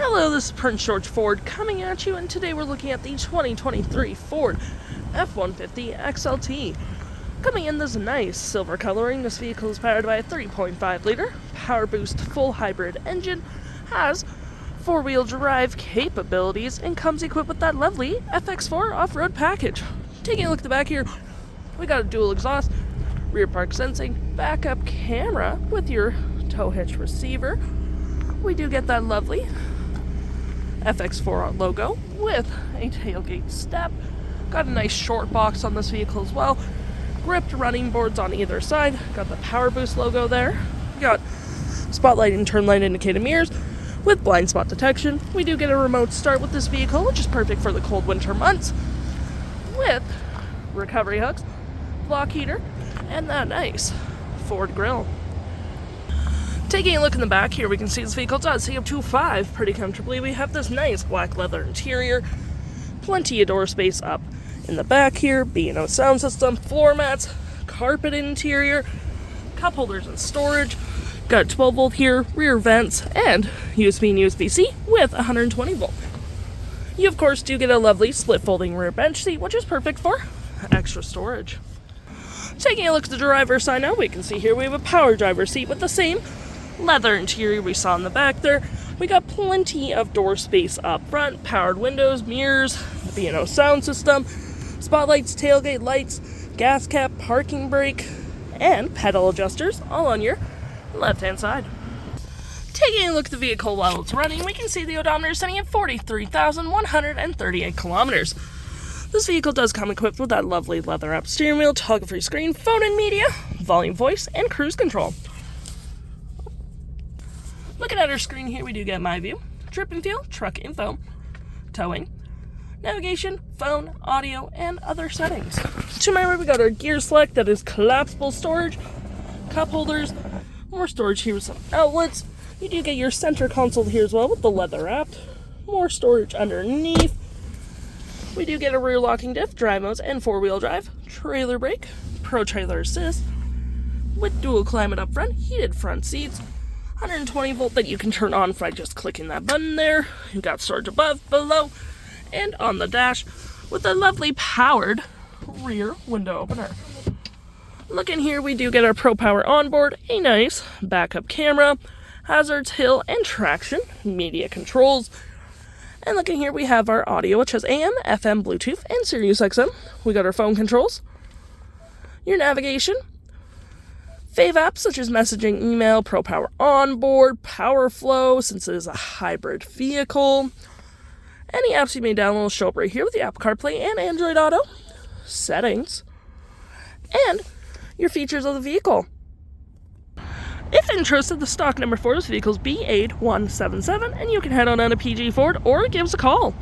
Hello, this is Prince George Ford coming at you, and today we're looking at the 2023 Ford F-150 XLT. Coming in this nice silver coloring, this vehicle is powered by a 3.5 liter power boost full hybrid engine, has four-wheel drive capabilities, and comes equipped with that lovely FX4 Off-Road Package. Taking a look at the back here, we got a dual exhaust, rear park sensing, backup camera with your tow hitch receiver. We do get that lovely FX4 logo with a tailgate step. Got a nice short box on this vehicle as well. Gripped running boards on either side. Got the power boost logo there. Got spotlight and turn light indicated mirrors with blind spot detection. We do get a remote start with this vehicle, which is perfect for the cold winter months, with recovery hooks, block heater, and that nice Ford Grille. Taking a look in the back here, we can see this vehicle does see up to 5 pretty comfortably. We have this nice black leather interior, plenty of door space up in the back here, B&O sound system, floor mats, carpet interior, cup holders and storage, got 12 volt here, rear vents, and USB and USB-C with 120 volt. You of course do get a lovely split folding rear bench seat, which is perfect for extra storage. Taking a look at the driver's side now, we can see here we have a power driver seat with the same leather interior we saw in the back there. We got plenty of door space up front, powered windows, mirrors, the B&O sound system, spotlights, tailgate lights, gas cap, parking brake, and pedal adjusters all on your left-hand side. Taking a look at the vehicle while it's running, we can see the odometer sitting at 43,138 kilometers. This vehicle does come equipped with that lovely leather-wrapped steering wheel, toggle-free screen, phone and media, volume, voice, and cruise control. Looking at our screen here, we do get My View, Trip and Fuel, Truck Info, Towing, Navigation, Phone, Audio, and other settings. To my right, we got our gear select, that is collapsible storage, cup holders, more storage here with some outlets. You do get your center console here as well with the leather wrapped, more storage underneath. We do get a rear locking diff, drive modes, and four-wheel drive, trailer brake, Pro Trailer Assist, with dual climate up front, heated front seats, 120 volt that you can turn on by just clicking that button there. You've got storage above, below, and on the dash with a lovely powered rear window opener. Looking here, we do get our Pro Power Onboard, a nice backup camera, hazards, hill, and traction, media controls. And looking here, we have our audio, which has AM, FM, Bluetooth, and SiriusXM. We got our phone controls, your navigation, fave apps such as messaging, email, Pro Power Onboard, Power Flow, since it is a hybrid vehicle. Any apps you may download will show up right here with the Apple CarPlay and Android Auto, settings, and your features of the vehicle. If interested, the stock number for this vehicle is B8177, and you can head on down to PG Ford or give us a call.